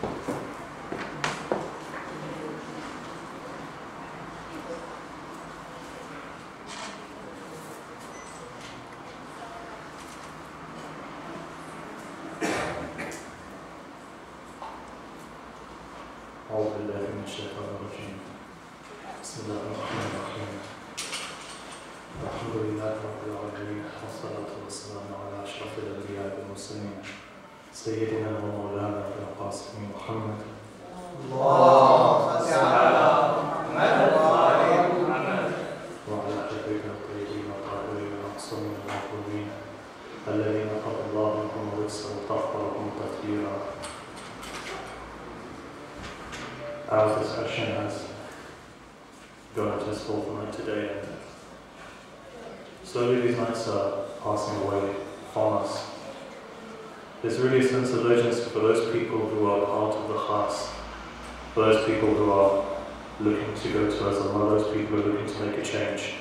أعوذ بالله من الشيطان الرجيم. بسم الله الرحمن الرحيم. الحمد لله رب العالمين والصلاة والسلام على أشرف الأنبياء والمرسلين سيدنا ومولانا أبي القاسم محمد اللهم صل على محمد وعلى آل محمد وعلى حبيبنا الطيبين الطاهرين المعصومين المحفوظين الذين قضى الله منهم الرزق وطهرهم تطهيرا. Our discussion has gone to its fourth night today, and slowly these nights are passing away from us. There's really a sense of urgency for those people who are part of the khas, for those people who are looking to go to Azamah, those people who are looking to make a change.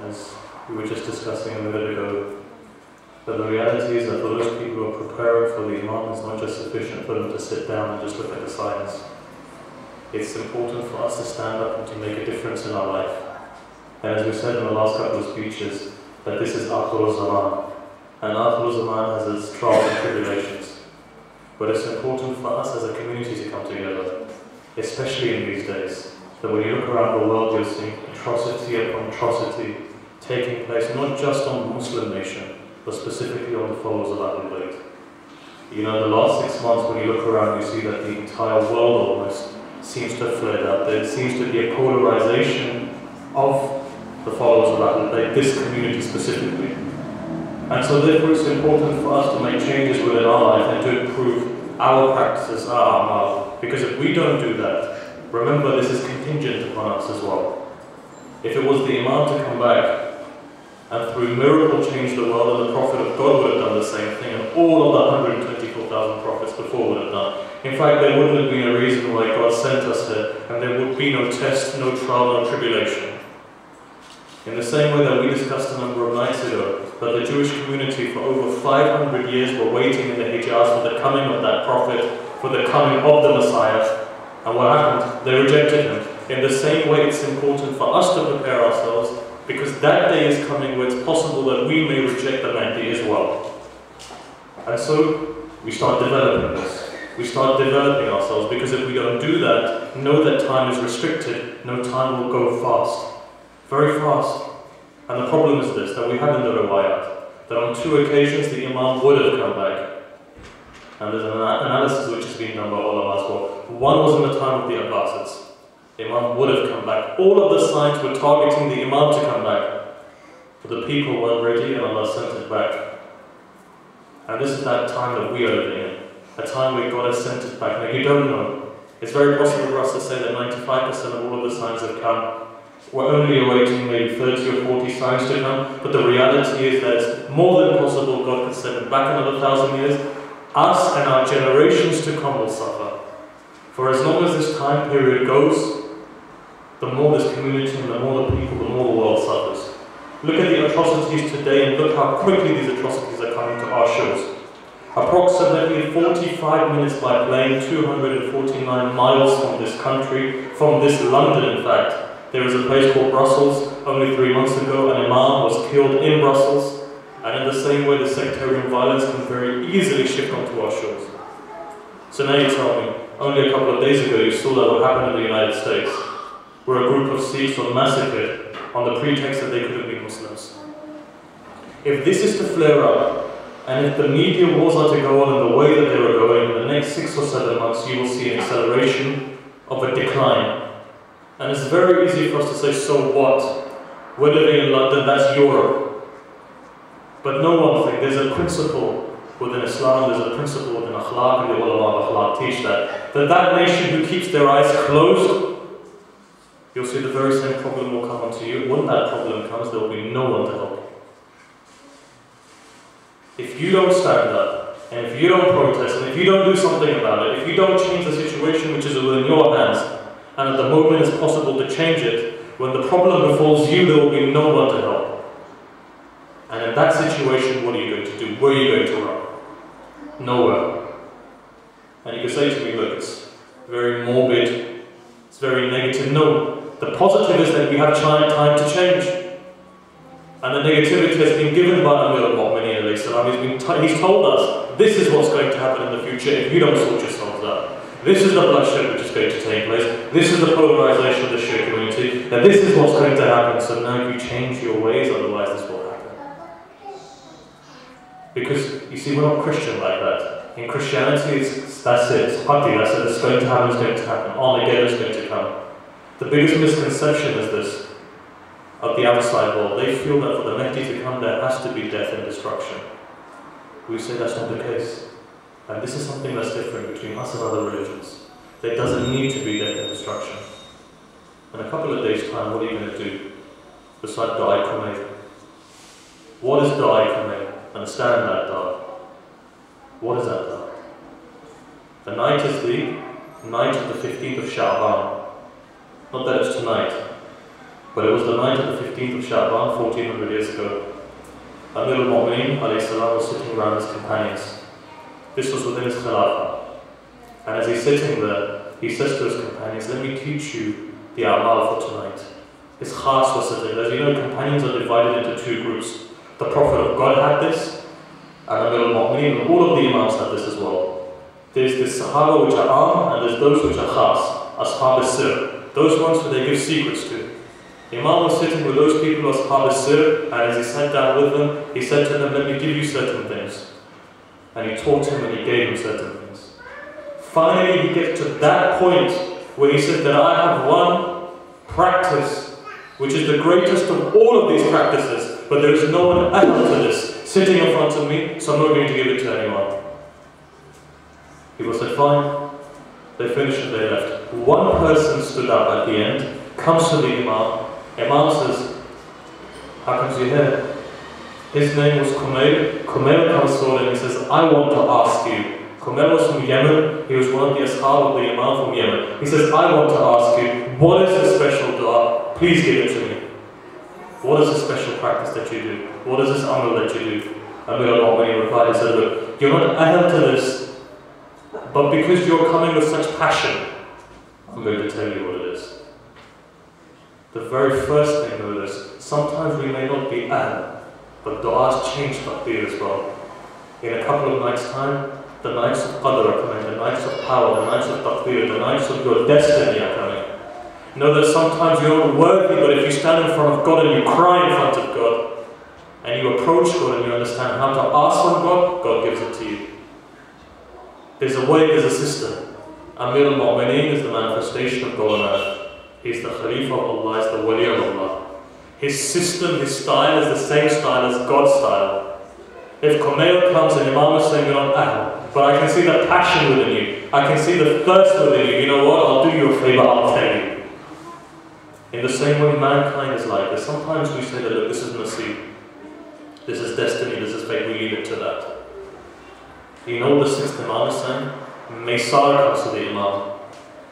As we were just discussing a minute ago, but the reality is that for those people who are preparing for the Imam, it's not just sufficient for them to sit down and just look at the signs. It's important for us to stand up and to make a difference in our life. And as we said in the last couple of speeches, that this is Akhir Zaman. And Akhir Zaman has its trials and tribulations. But it's important for us as a community to come together, especially in these days, that when you look around the world, you're seeing atrocity upon atrocity taking place, not just on the Muslim nation, but specifically on the followers of Ahlul Bayt. You know, the last 6 months, when you look around, you see that the entire world almost seems to have flared up. There seems to be a polarization of the followers of Ahlul Bayt, this community specifically. And so therefore it's important for us to make changes within our life and to improve our practices, our amal. Because if we don't do that, remember this is contingent upon us as well. If it was the Imam to come back and through miracle change the world, and the Prophet of God would have done the same thing, and all of the 124,000 prophets before would have done. In fact, there wouldn't have been a reason why God sent us here, and there would be no test, no trial, no tribulation. In the same way that we discussed a number of nights ago, that the Jewish community for over 500 years were waiting in the Hijaz for the coming of that Prophet, for the coming of the Messiah, and what happened? They rejected him. In the same way, it's important for us to prepare ourselves, because that day is coming where it's possible that we may reject the Mahdi as well. And so we start developing this. We start developing ourselves, because if we don't do that, know that time is restricted. No time will go fast. Very fast. And the problem is this, that we have in the riwayat, that on 2 occasions the Imam would have come back. And there's an analysis which has been done by ulama as well. One was in the time of the Abbasids. The Imam would have come back. All of the signs were targeting the Imam to come back. But the people weren't ready, and Allah sent it back. And this is that time that we are living in. A time where God has sent it back. Now you don't know. It's very possible for us to say that 95% of all of the signs have come. We're only awaiting maybe 30 or 40 signs to come. But the reality is that it's more than possible God could send it back another 1,000 years. Us and our generations to come will suffer. For as long as this time period goes, the more this community and the more the people, the more the world suffers. Look at the atrocities today and look how quickly these atrocities are coming to our shores. Approximately 45 minutes by plane, 249 miles from this country, from this London in fact. There is a place called Brussels. Only 3 months ago an imam was killed in Brussels. And in the same way the sectarian violence can very easily shift onto our shores. So now you tell me, only a couple of days ago you saw that what happened in the United States, where a group of Sikhs were massacred on the pretext that they could have been Muslims. If this is to flare up, and if the media wars are to go on in the way that they were going, in the next 6 or 7 months you will see an acceleration of a decline. And it's very easy for us to say, so what? We're living in London, that's Europe. But know one thing, there's a principle within Islam, there's a principle within Akhlaq, and the ulama of Akhlaq teach that nation who keeps their eyes closed, you'll see the very same problem will come onto you. When that problem comes, there will be no one to help. If you don't stand up, and if you don't protest, and if you don't do something about it, if you don't change the situation which is within your hands, and at the moment it's possible to change it, when the problem befalls you, there will be no one to help. And in that situation, what are you going to do? Where are you going to run? Nowhere. And you can say to me, look, it's very morbid, it's very negative. No, the positive is that we have time to change. And the negativity has been given by Amir al-Mu'mineen alayhi salam. He's told us, this is what's going to happen in the future if you don't sort yourselves out. This is the bloodshed which is going to take place. This is the polarization of the Shia community. Now this is what's going to happen. So now you change your ways, otherwise this will happen. Because, you see, we're not Christian like that. In Christianity, that's it. It's hati, that's it. It's going to happen, it's going to happen. Armageddon is going to come. The biggest misconception is this, of the outside world. They feel that for the Mahdi to come, there has to be death and destruction. We say that's not the case. And this is something that's different between us and other religions. There doesn't need to be death and destruction. In a couple of days' time, what are you going to do? Besides Da'i Kumayl. What is Da'i Kumayl? Understand that Da'i. What is that Da'i? The night is the night of the 15th of Sha'ban. Not that it's tonight, but it was the night of the 15th of Sha'ban, 1400 years ago. Amir al-Mu'mineen alayhi salam was sitting around his companions. This was within his Khilafah. And as he's sitting there, he says to his companions, let me teach you the A'mal for tonight. His Khas was sitting there. As you know, companions are divided into two groups. The Prophet of God had this, and Amir al-Mu'mineen, and all of the Imams had this as well. There's the Sahaba which are Am, and there's those which are Khas, Ashab al-Sir. Those ones who they give secrets to. Imam was sitting with those people, Ashab al-Sir, and as he sat down with them, he said to them, let me give you certain things. And he taught him and he gave him certain things. Finally, he gets to that point where he said that I have one practice which is the greatest of all of these practices, but there is no one added to this sitting in front of me, so I'm not going to give it to anyone. People said, fine. They finished and they left. One person stood up at the end, comes to the Imam. Imam says, how comes you're here? His name was Kumayl. Kumayl comes forward and he says, I want to ask you. Kumayl was from Yemen. He was one of the Ashab of the Imam from Yemen. He says, I want to ask you, what is the special dua? Please give it to me. What is the special practice that you do? What is this amal that you do? Amir al-Mu'mineen replied, he said, look, you're not ahead to this, but because you're coming with such passion, I'm going to tell you what it is. The very first thing of this, sometimes we may not be ahead, but du'as change taqdeer as well. In a couple of nights' time, the nights of qadr are coming, the nights of power, the nights of taqdeer, the nights of your destiny are coming. Know that sometimes you're not worthy, but if you stand in front of God and you cry in front of God, and you approach God and you understand how to ask from God, God gives it to you. There's a way, there's a system. Amir al-Mu'mineen is the manifestation of God on earth. He's the Khalifa of Allah, he's the Wali of Allah. His system, his style is the same style as God's style. If Kumayl comes and Imam is saying, you're not ahl, but I can see the passion within you, I can see the thirst within you, you know what, I'll do you a favor, I'll tell you. In the same way mankind is like this. Sometimes we say that, look, this is nasib, this is destiny, this is fate, we leave it to that. You know what the sixth Imam is saying? Maysar comes to the Imam.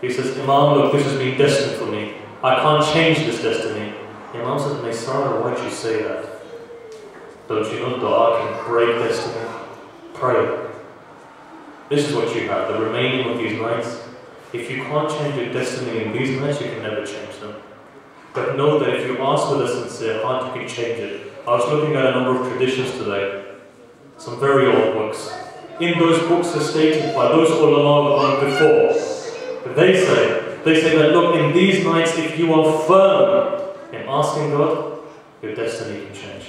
He says, Imam, look, this has been destined for me. I can't change this destiny. Imam says, Maysar, why'd you say that? Don't you know dua can break destiny? Pray. This is what you have, the remaining of these nights. If you can't change your destiny in these nights, you can never change them. But know that if you ask with a sincere heart, you can change it. I was looking at a number of traditions today, some very old books. In those books are stated by those ulama who before, they say that, look, in these nights, if you are firm in asking God, your destiny can change.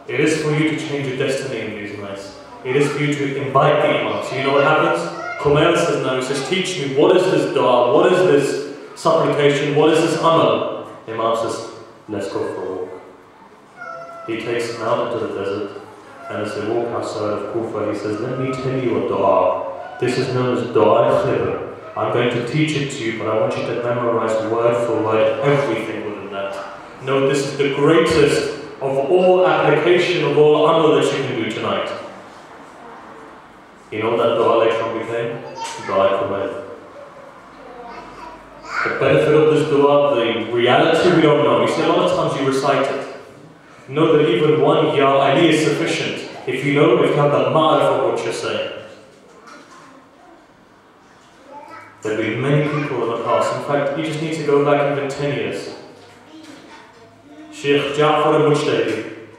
It is for you to change your destiny in these nights. It is for you to invite the Imam. So you know what happens? Kumayl says no, he says, teach me, what is this dua, what is this supplication, what is this amal? Imam says, let's go for a walk. He takes him out into the desert, and as they walk outside of Kufa, he says, let me tell you a dua. This is known as dua khibr. I'm going to teach it to you, but I want you to memorize word for word everything within that. Know this is the greatest of all application of all amal that you can do tonight. You know what that dua later on became? Dua Kumayl. The benefit of this dua, the reality we don't know. You see, a lot of times you recite it. Know that even one Ya Ali is sufficient if you know, if you have the ma'arif of what you're saying. There have been many people in the past. In fact, you just need to go back even 10 years. Sheikh Ja'far al-Mujtahid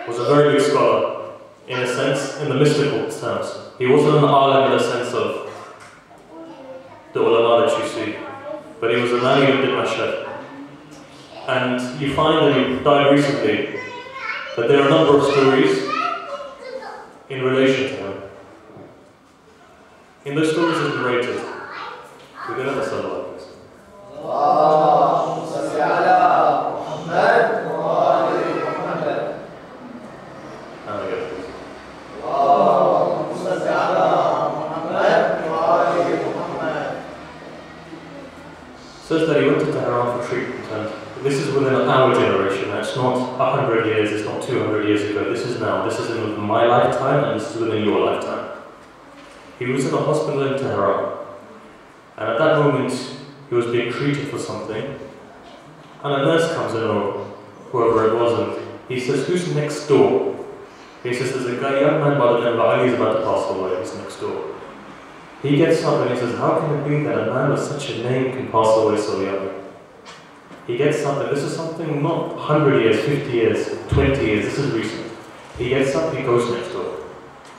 was a very good scholar, in a sense, in the mystical terms. He wasn't an alim in the sense of the ulama that you see, but he was a man who lived in Mashhad. And you find that he died recently, that there are a number of stories in relation to him. In those stories is narrated. We're going to have a salah like this. And again, please. Says that he went to Tehran for treatment, and this is within our generation. It's not 100 years, it's not 200 years ago. This is now. This is in my lifetime, and this is within your lifetime. He was in a hospital in Tehran, and at that moment he was being treated for something, and a nurse comes in, or whoever it was, and he says, "Who's next door?" He says, "There's a young man by the name of Ali, he's about to pass away, he's next door." He gets up and he says, "How can it be that a man with such a name can pass away so young?" He gets up, and this is something not 100 years, 50 years, 20 years, this is recent. He gets up, he goes next door.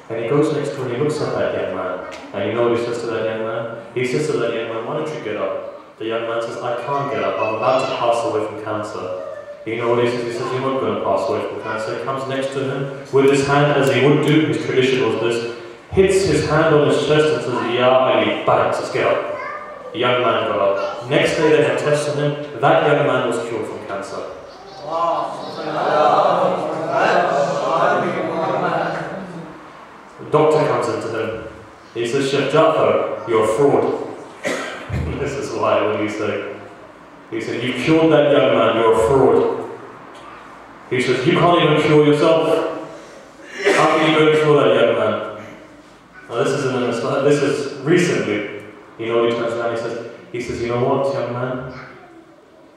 And he goes next door and he looks at that young man. And you know what he says to that young man? He says to that young man, "Why don't you get up?" The young man says, "I can't get up, I'm about to pass away from cancer." You know what he says? He says, "You're not going to pass away from cancer." He comes next to him with his hand, as he would do, his tradition was this, hits his hand on his chest and says, "Ya Ali," bang, says, "Get up." The young man got up. Next day they had tests on him. That young man was cured from cancer. The doctor comes into him. He says, "Sheikh Ja'far, you're a fraud." This is why, what do you say? He said, "You cured that young man, you're a fraud." He says, "You can't even cure yourself. How can you go and cure that young man?" Now this is recently. You know what he turns around, he says, "You know what, young man?"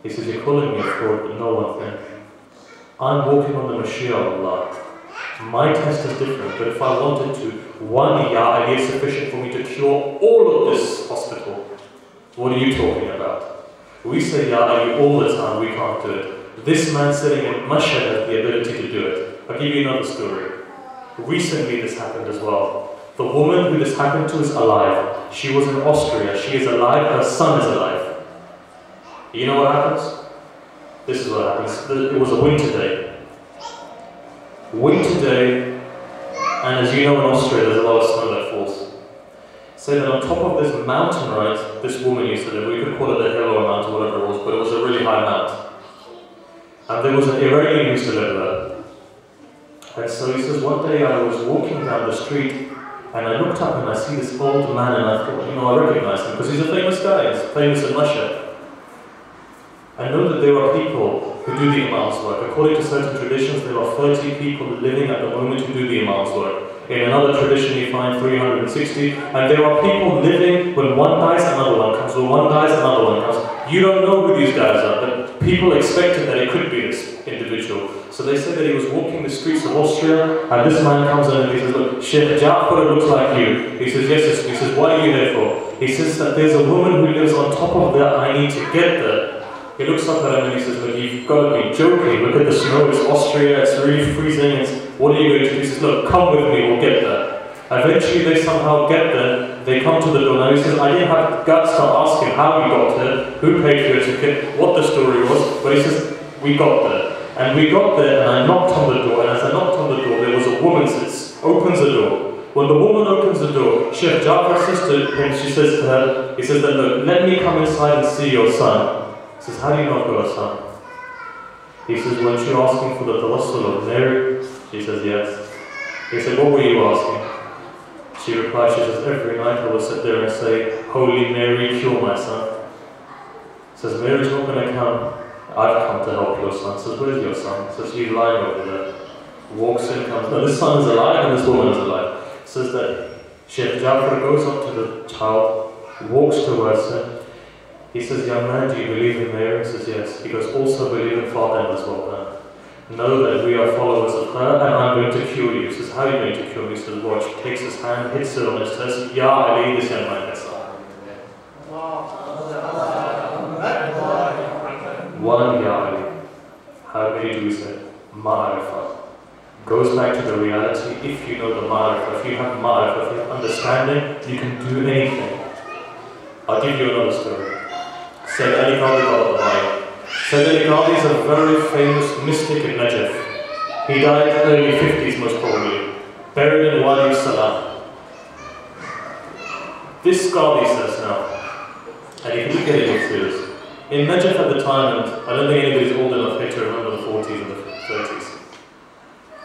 He says, "You're calling me a fraud, but know one thing. I'm walking on the Mashiach of Allah. My test is different, but if I wanted to, one Ya Ali is sufficient for me to cure all of this hospital. What are you talking about? We say Ya Ali all the time, we can't do it. This man sitting in Mashhad has the ability to do it." I'll give you another story. Recently this happened as well. The woman who this happened to is alive. She was in Austria, she is alive, her son is alive. You know what happens? This is what happens. It was a winter day. Winter day, and as you know in Austria there's a lot of snow that falls. Say that on top of this mountain, right, this woman used to live, we could call it a hill or a mountain, whatever it was, but it was a really high mountain. And there was an Iranian who used to live there. And so he says, "One day I was walking down the street, and I looked up and I see this old man, and I thought, I recognize him, because he's a famous guy, he's famous in Mashhad. I know that there are people who do the Imam's work. According to certain traditions, there are 30 people living at the moment who do the Imam's work. In another tradition, you find 360, and there are people living, when one dies, another one comes, when one dies, another one comes. You don't know who these guys are, but people expected that it could be this individual. So they say that he was walking the streets of Austria, and this man comes in and he says, "Look, Sheikh Ja'far looks like you." He says, "Yes, yes." He says, "What are you here for?" He says that there's a woman who lives on top of that, I need to get there. He looks up at him and he says, "Look, you've got to be joking. Look at the snow, it's Austria, it's really freezing, what are you going to do?" He says, "Look, come with me, we'll get there." Eventually they somehow get there, they come to the door. Now he says, "I didn't have guts to ask him how we got there, who paid for your ticket, what the story was," but he says, "We got there." And we got there and I knocked on the door, and as I knocked on the door, there was a woman opens the door. When the woman opens the door, Sheikh Ja'far says to him, she says to her, he says that, "Look, let me come inside and see your son." He says, "How do you know I've got a son?" He says, "Weren't you asking for the tawassul of Mary?" She says, "Yes." He said, "What were you asking?" She replied, she says, "Every night I will sit there and say, 'Holy Mary, cure my son.'" He says, "Mary's not going to come. I've come to help your son." Says, "Where's your son?" Says, "He's lying over there." Walks in, comes, "No, this son is alive and this woman is alive." Says that Sheikh Ja'far goes up to the child, walks towards him. He says, "Young man, do you believe in Mary?" He says, "Yes." He goes, "Also believe in Fatima as well then. Know that we are followers of her and I'm going to cure you." He says, "How are you going to cure me?" He says, "Watch." Takes his hand, hits it on his chest. "Ya Ali," this young man gets up. One Ya Ali. How many do we say? Ma'arifah. Goes back to the reality. If you know the ma'arifah, if you have ma'arifah, if you have understanding, you can do anything. I'll give you another story. Sayyid Ali Qadi Qadi. Sayyid Ali Qadi is a very famous mystic in Najaf. He died in the early 50s most probably. Buried in Wadi Salam. This Qadi says now, and you can look at it in serious. In Najaf at the time, and I don't think anybody's old enough here to remember the 40s and the 30s.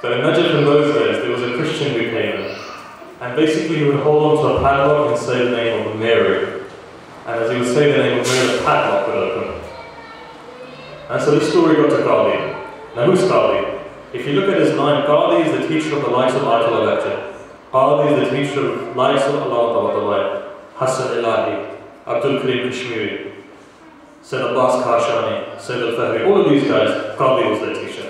But in Najaf in those days, there was a Christian who came in. And basically he would hold on to a padlock and say the name of Mary. And as he would say the name of Mary, the padlock would open. And so this story got to Qadi. Now who's Qadi? If you look at his line, Qadi is the teacher of the likes of Ayatollah Lecture. Qadi is the teacher of likes of Allah, Hassan Ilahi, Abdul Karim Kashmiri, Sayyid Abbas Kashani, Sayyid Al-Fahri, all of these guys, Qadi was their teacher.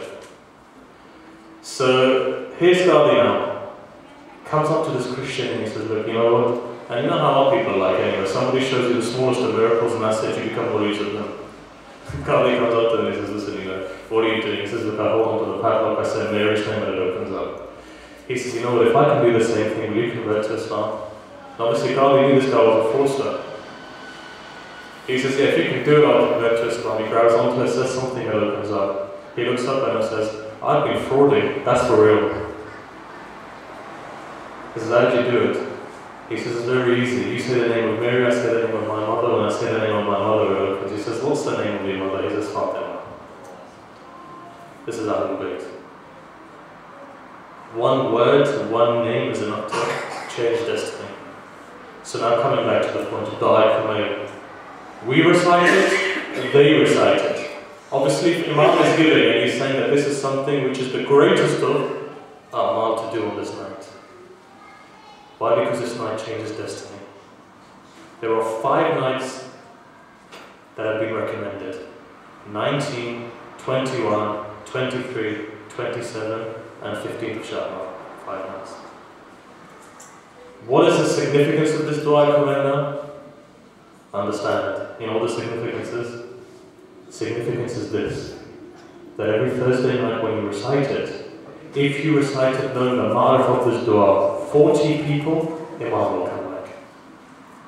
So here's Qadi now. Comes up to this Christian and he says, look, you know what? And you know how our people are like anyway. Somebody shows you the smallest of miracles and that's it, you become worried of them. Qadi comes up to him and he says, listen, you know, what are you doing? He says, look, I hold on to the padlock, I say Mary's name and it opens up. He says, you know what, if I can do the same thing, will you convert to Islam? And obviously Qadi knew this guy was a fraudster. He says, yeah, if you can do it, I'll convert to Islam. He grabs onto it, says something, and it opens up. He looks up at him and says, I've been frauding, that's for real. He says, how did you do it? He says, it's very easy. You say the name of Mary, I say the name of my mother, when I say the name of my mother, it opens. He says, what's the name of your mother? He says, Fatima. This is Ahlul Bayt. One word, one name is enough to change destiny. So now coming back to the point of Da'i Kumayl. We recite it, they recite it. Obviously, if Imam is giving and he's saying that this is something which is the greatest of A'mal to do on this night. Why? Because this night changes destiny. There are 5 nights that have been recommended. 19, 21, 23, 27, and 15th of Sha'ban. 5 nights. What is the significance of this dua Quran now? Understand it. You know what the significance is? Significance is this. That every Thursday night when you recite it, if you recite it knowing the ma'arif of this dua, 40 people, Imam will come back.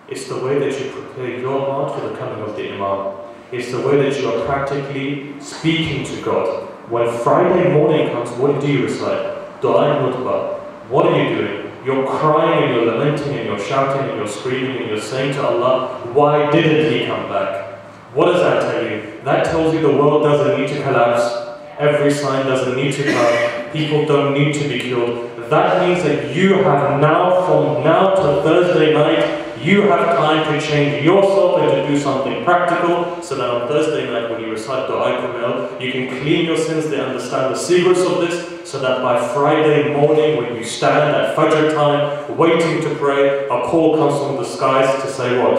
It's the way that you prepare your heart for the coming of the Imam. It's the way that you are practically speaking to God. When Friday morning comes, what do you recite? Dua and Nutbah. What are you doing? You're crying and you're lamenting and you're shouting and you're screaming and you're saying to Allah, why didn't He come back? What does that tell you? That tells you the world doesn't need to collapse. Every sign doesn't need to come. People don't need to be killed. That means that you have now, from now to Thursday night, you have time to change yourself and to do something practical, so that on Thursday night when you recite Du'a Kumel, you can clean your sins, they understand the secrets of this, so that by Friday morning when you stand at Fajr time, waiting to pray, a call comes from the skies to say what?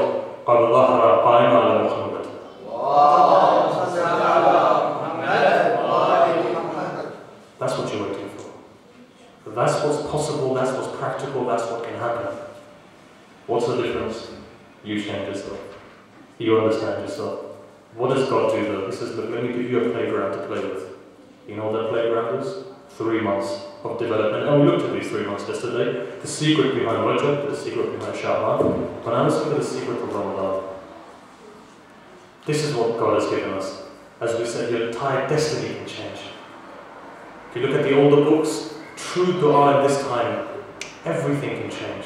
Allah ala Muhammad. That's what you're waiting for. That's what's possible, that's what's practical, that's what can happen. What's the difference? You change yourself. You understand yourself. What does God do though? He says, look, let me give you a playground to play with. You know what that playground is? 3 months of development. And we looked at these 3 months yesterday. The secret behind Rajab, the secret behind Sha'ban. But now let's look at the secret of Ramadan. This is what God has given us. As we said, your entire destiny can change. If you look at the older books, true dua in this time, everything can change.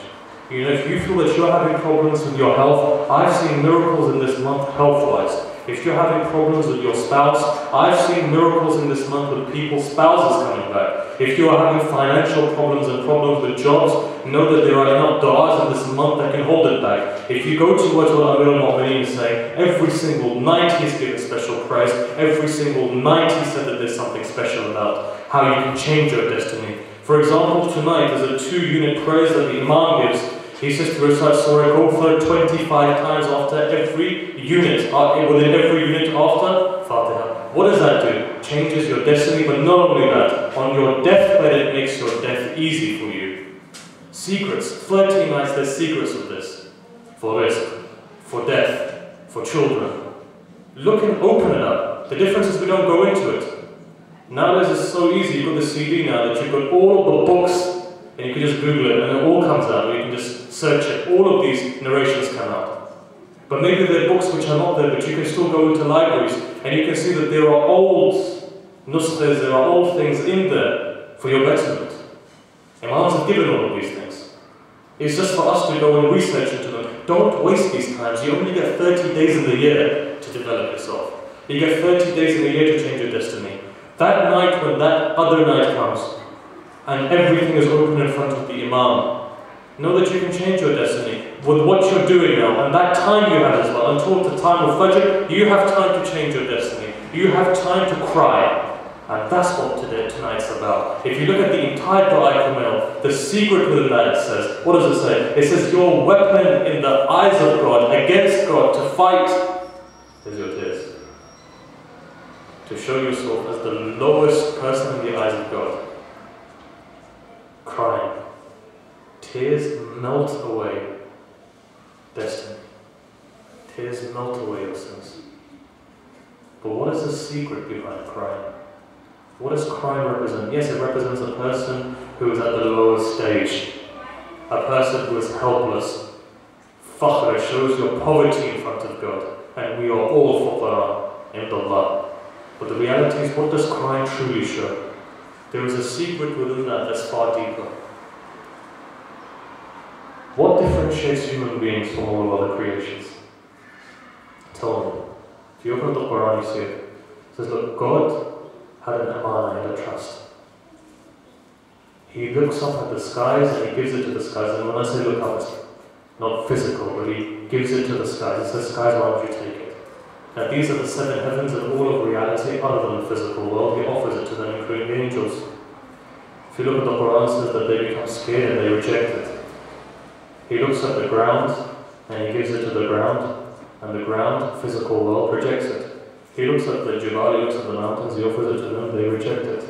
You know, if you feel that you're having problems with your health, I've seen miracles in this month health-wise. If you're having problems with your spouse, I've seen miracles in this month with people's spouses coming back. If you are having financial problems and problems with jobs, know that there are enough du'as in this month that can hold it back. If you go to what Amir al-Mu'mineen is saying, every single night he's given special praise, every single night he said that there's something special about how you can change your destiny. For example, tonight there's a 2-unit praise that the Imam gives. He says to recite Surah Kawthar 25 times after every unit, within every unit after Fatiha. What does that do? Changes your destiny, but not only that, on your deathbed it makes your death easy for you. Secrets, 13 nights there's secrets of this. For risk, for death, for children. Look and open it up. The difference is we don't go into it. Nowadays it's so easy, you've got the CD now that you've got all of the books and you can just Google it and it all comes out, or you can just search it. All of these narrations come out. But maybe there are books which are not there, but you can still go into libraries and you can see that there are old nuskhas, there are old things in there for your betterment. Imams have given all of these things. It's just for us to go and research into them. Don't waste these times. You only get 30 days in the year to develop yourself. You get 30 days in the year to change your destiny. That night, when that other night comes, and everything is open in front of the Imam, know that you can change your destiny with what you're doing now, and that time you have as well. Until the time of Fajr, you have time to change your destiny. You have time to cry. And that's what tonight's about. If you look at the entire Dua Kamil, the secret within that, it says, what does it say? It says, your weapon in the eyes of God, against God, to fight, is your tears. To show yourself as the lowest person in the eyes of God. Crying. Tears melt away destiny. Tears melt away your sins. But what is the secret behind crying? What does crying represent? Yes, it represents a person who is at the lowest stage. A person who is helpless. Fakhr shows your poverty in front of God. And we are all fuqara in Allah. But the reality is, what does crying truly show? There is a secret within that that's far deeper. What differentiates human beings from all other creations? Tell me. If you open the Quran, you see it. It says, look, God had an amana, and a trust. He looks up at the skies and he gives it to the skies. And when I say look up, it's not physical, but he gives it to the skies. He says, skies, why don't you take it? Now these are the seven heavens and all of reality other than the physical world. He offers it to them, including the angels. If you look at the Quran, it says that they become scared and they reject it. He looks at the ground and he gives it to the ground, and the ground, physical world, rejects it. He looks at the Jibal, he looks at the mountains, he offers it to them, they reject it.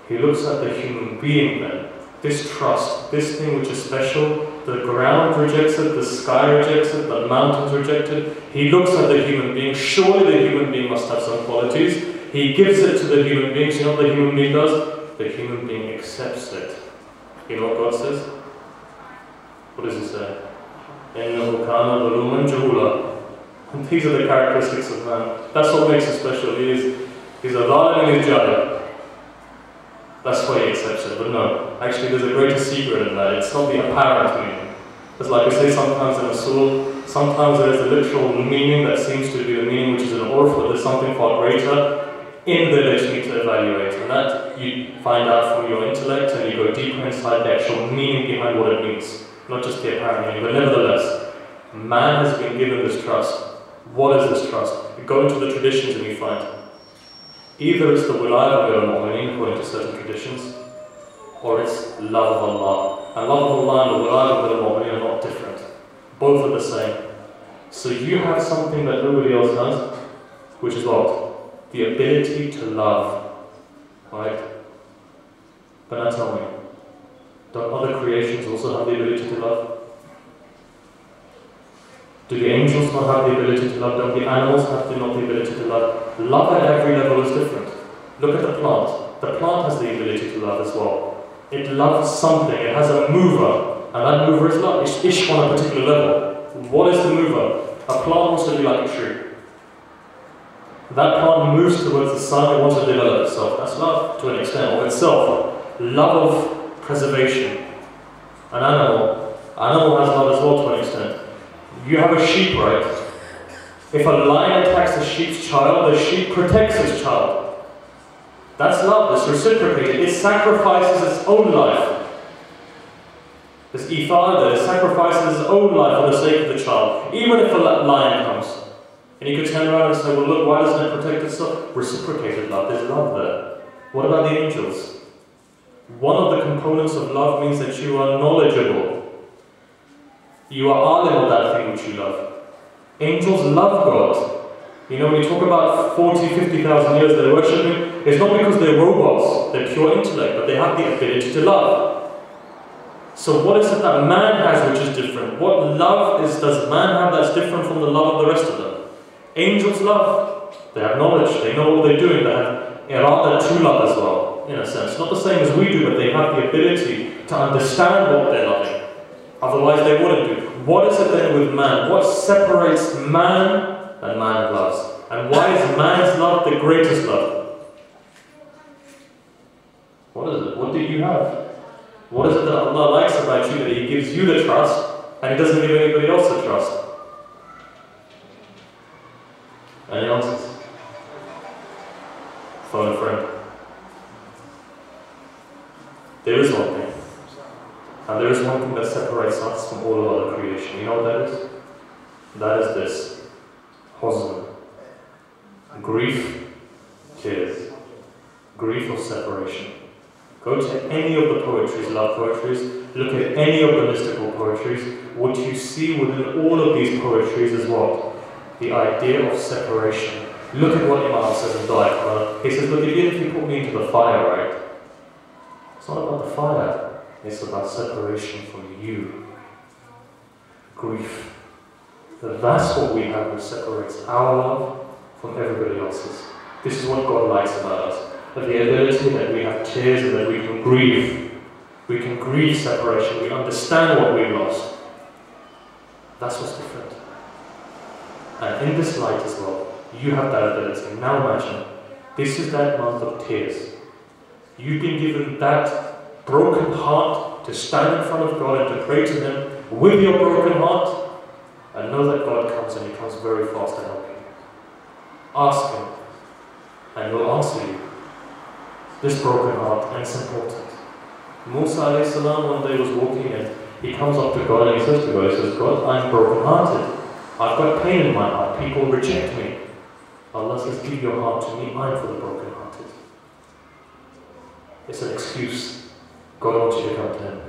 He looks at the human being then, this trust, this thing which is special, the ground rejects it, the sky rejects it, the mountains reject it. He looks at the human being, surely the human being must have some qualities. He gives it to the human being, so you know what the human being does? The human being accepts it. You know what God says? What does he say? إِنَّهُ كَانَ ظَلُومًا جَهُولًا. And these are the characteristics of man. That's what makes him special. He's a zalim and he's jahil. That's why he accepts it. But no, actually there's a greater secret in that. It's not the apparent meaning. It's like I say sometimes in a surah, sometimes there's a literal meaning that seems to be the meaning which is an urf, but there's something far greater in there that you need to evaluate. And that you find out from your intellect and you go deeper inside the actual meaning behind what it means. Not just the apparent meaning, but nevertheless, man has been given this trust. What is this trust? You go into the traditions and you find either it's the wilayah of al-mu'mineen according to certain traditions, or it's love of Allah. And love of Allah and the wilayah of al-mu'mineen are not different. Both are the same. So you have something that nobody else has, which is what? The ability to love. Right? But now tell me, don't other creations also have the ability to love? Do the angels not have the ability to love? Don't the animals have the ability to love? Love at every level is different. Look at the plant. The plant has the ability to love as well. It loves something. It has a mover. And that mover is love. It's ish on a particular level. What is the mover? A plant wants to be like a tree. That plant moves towards the sun. It wants to develop itself. That's love to an extent of itself. Love of preservation. An animal has love as well to an extent. You have a sheep, right? If a lion attacks the sheep's child, the sheep protects his child. That's love, it's reciprocated. It sacrifices its own life. This ithar, it sacrifices its own life for the sake of the child. Even if a lion comes. And you could turn around and say, well look, why doesn't it protect itself? Reciprocated love, there's love there. What about the angels? One of the components of love means that you are knowledgeable. You are alim of that thing which you love. Angels love God. You know, when you talk about 40, 50,000 years they're worshipping, it's not because they're robots, they're pure intellect, but they have the ability to love. So what is it that man has which is different? What love does man have that's different from the love of the rest of them? Angels love. They have knowledge, they know what they're doing, they have irada, true love as well, in a sense. Not the same as we do, but they have the ability to understand what they're loving. Otherwise they wouldn't do. What is it then with man? What separates man and man loves? And why is man's love the greatest love? What is it? What do you have? What is it that Allah likes about you, that He gives you the trust and He doesn't give anybody else the trust? Any answers? Phone a friend. There is one thing. And there is one thing that separates us from all of other creation. You know what that is? That is this. Huzn. Grief, tears. Grief of separation. Go to any of the poetries, love poetries, look at any of the mystical poetries. What you see within all of these poetries is what? The idea of separation. Look at what Imam says in Dua. He says, look, if you put me into the fire, right? It's not about the fire. It's about separation from you. Grief. That's what we have that separates our love from everybody else's. This is what God likes about us. That the ability that we have tears and that we can grieve. We can grieve separation. We understand what we've lost. That's what's different. And in this light as well, you have that ability. Now imagine, this is that month of tears. You've been given that broken heart to stand in front of God and to pray to Him with your broken heart, and know that God comes and He comes very fast to help you. Ask Him, and He'll answer you. This broken heart, and it's important. Musa alayhi salam one day was walking and he comes up to God and he says to God, he says, God, I'm broken hearted. I've got pain in my heart. People reject me. Allah says, give your heart to me. I'm for the broken hearted. It's an excuse. God wants you to come to Him.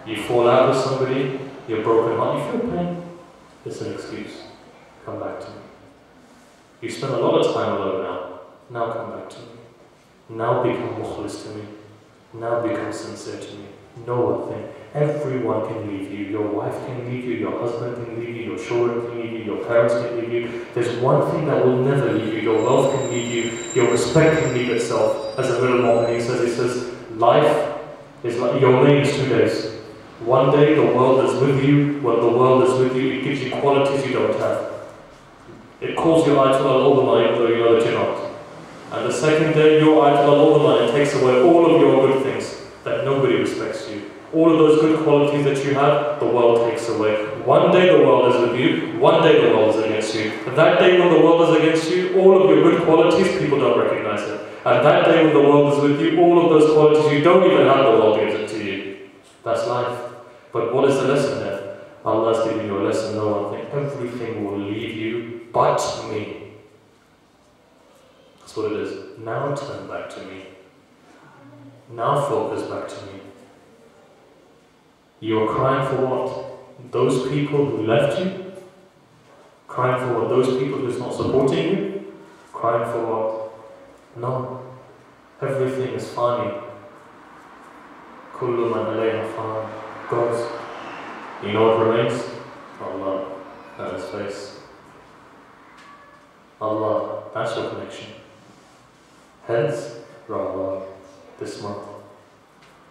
You fall out with somebody, you're broken heart, you feel pain. It's an excuse. Come back to me. You spend a lot of time alone now. Now come back to me. Now become mukhlis to me. Now become sincere to me. Know one thing. Everyone can leave you. Your wife can leave you. Your husband can leave you. Your children can leave you. Your parents can leave you. There's one thing that will never leave you. Your wealth can leave you. Your respect can leave itself. As a middle moment, he says, life is like your name is 2 days. One day the world is with you. When the world is with you, it gives you qualities you don't have. It calls you Ayatollah al-Ulama, even though you know that you're not. And the second day, your Ayatollah al-Ulama, it takes away all of your good things, that nobody respects you. All of those good qualities that you have, the world takes away. One day the world is with you, one day the world is against you. And that day when the world is against you, all of your good qualities, people don't recognize it. And that day when the world is with you, all of those qualities you don't even have, the world gives it to you. That's life. But what is the lesson there? Allah is giving you a lesson, no one thing. Everything will leave you but me. That's what it is. Now turn back to me. Now focus back to me. You are crying for what? Those people who left you? Crying for what? Those people who's not supporting you? Crying for what? No. Everything is fine. Kullu man alayha fan. Goes. You know what remains? Allah and His face. Allah, that's your connection. Hence, Ramadan, this month.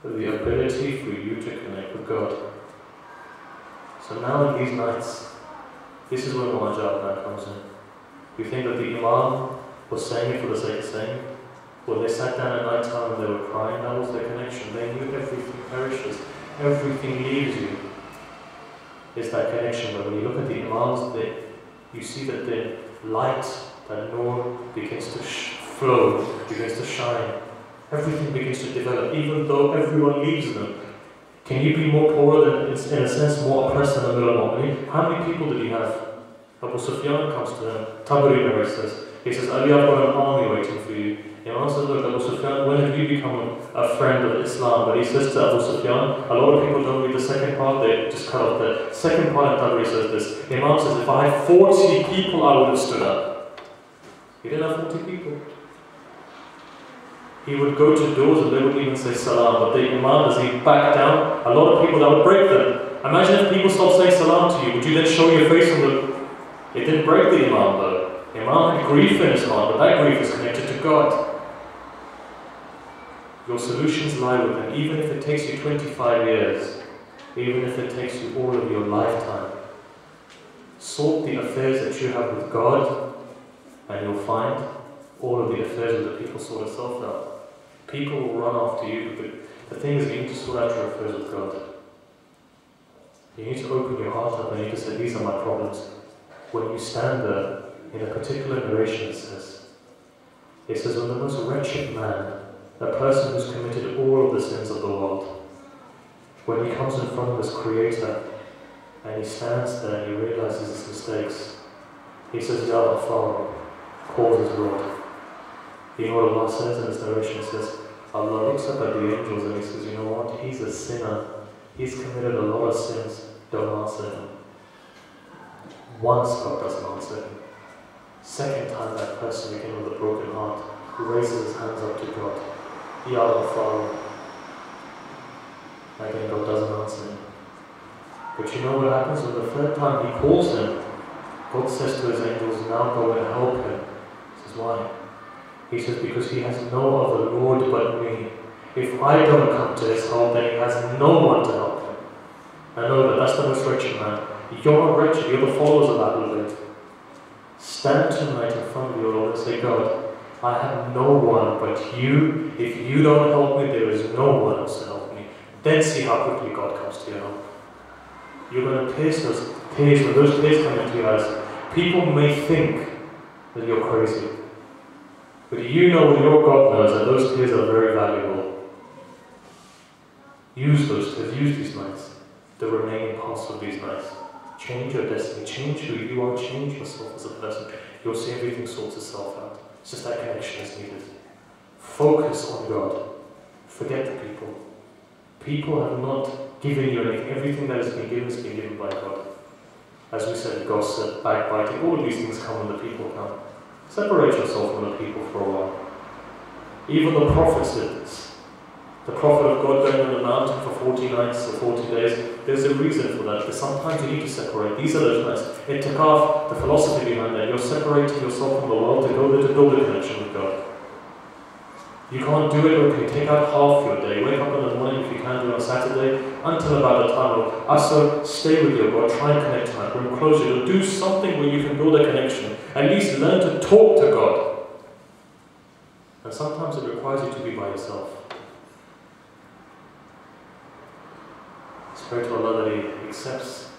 The ability for you to connect with God. So now in these nights, this is where Munajat comes in. You think that the Imam was saying it for the sake of saying it? When they sat down at night time and they were crying, that was their connection. They knew everything perishes, everything leaves you. It's that connection. But when you look at the Imams, you see that the light, that nur, begins to flow, begins to shine. Everything begins to develop, even though everyone leaves them. Can you be more poor than, in a sense, more oppressed than Amir al-Mu'mineen? How many people did he have? Abu Sufyan comes to him. Tabari narrates this. He says, Ali, I've got an army waiting for you. Imam says, look, Abu Sufyan, when have you become a friend of Islam? But he says to Abu Sufyan, a lot of people don't read the second part, they just cut off the second part, and Tabari says this. Imam says, if I had 40 people, I would have stood up. He didn't have 40 people. He would go to doors and they wouldn't even say salam, but the Imam, as he backed down, a lot of people, that would break them. Imagine if people stopped saying salam to you, would you then show your face on the... It didn't break the Imam though. Imam had grief in his heart, but that grief is connected to God. Your solutions lie with him, even if it takes you 25 years, even if it takes you all of your lifetime. Sort the affairs that you have with God, and you'll find all of the affairs with the people sort itself out. People will run after you, but the thing is, you need to sort out your affairs with God. You need to open your heart up and you need to say, these are my problems. When you stand there, in a particular narration it says, when the most wretched man, a person who's committed all of the sins of the world, when he comes in front of his Creator, and he stands there and he realizes his mistakes, he says, Ya Ghaffar, calls his Lord. You know what Allah says in this narration? It says, Allah looks up at the angels and he says, you know what? He's a sinner. He's committed a lot of sins. Don't answer him. Once God doesn't answer him. Second time that person, again with a broken heart, raises his hands up to God. Ya Ghaffar. Again, God doesn't answer him. But you know what happens when the third time he calls him? God says to his angels, now go and help him. He says, why? He says, because he has no other Lord but me. If I don't come to his help, then he has no one to help him. I know that that's the most wretched man. You're not wretched, you're the followers of Ahlul Bayt. Stand tonight in front of your Lord and say, God, I have no one but you. If you don't help me, there is no one else to help me. Then see how quickly God comes to your help. You're going to pierce those tears. When those tears come into your eyes, people may think that you're crazy. But you know what your God knows, that those tears are very valuable. Use those tears, use these nights, the remaining parts of these nights. Change your destiny, change who you are, change yourself as a person. You'll see everything sorts itself out. It's just that connection is needed. Focus on God. Forget the people. People have not given you anything. Everything that has been given by God. As we said, gossip, backbiting, all of these things come when the people come. Separate yourself from the people for a while. Even the prophets did this. The prophet of God going on the mountain for 40 nights or 40 days, there's a reason for that, because sometimes you need to separate. These are those nights. Itikaf, the philosophy behind that, you're separating yourself from the world to go there to build a connection with God. You can't do it, okay, take out half your day. Wake up in the morning if you can do it on Saturday, until about the time of Asr, stay with your God, try and connect to that room, close your door, do something where you can build a connection. At least learn to talk to God. And sometimes it requires you to be by yourself. Pray to Allah that He accepts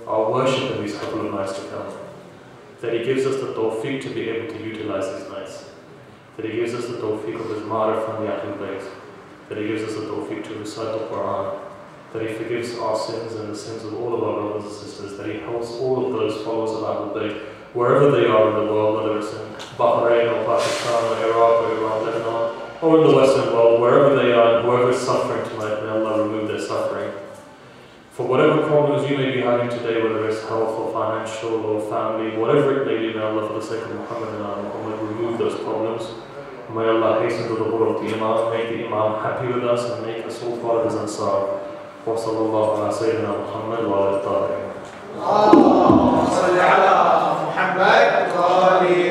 our worship in these couple of nights to come. That He gives us the tawfiq to be able to utilize these nights. That He gives us the tawfiq of His ma'arif and the Ahlul Bayt. That He gives us the tawfiq to recite the Quran. That He forgives our sins and the sins of all of our brothers and sisters. That He helps all of those followers of Ahlul Bayt, wherever they are in the world, whether it's in Bahrain or Pakistan or Iraq or Iran, Lebanon, or in the Western world, wherever they are, and whoever is suffering tonight, may Allah remove their suffering. For whatever problems you may be having today, whether it's health or financial or family, whatever it may be, may Allah, for the sake of Muhammad and Muhammad, remove those problems. May Allah hasten to the word of the Imam, make the Imam happy with us, and make us all part of His Ansar. Wa sallallahu ala Sayyidina Muhammad wa ala Tahirin. Allahumma salli ala Muhammad wa ali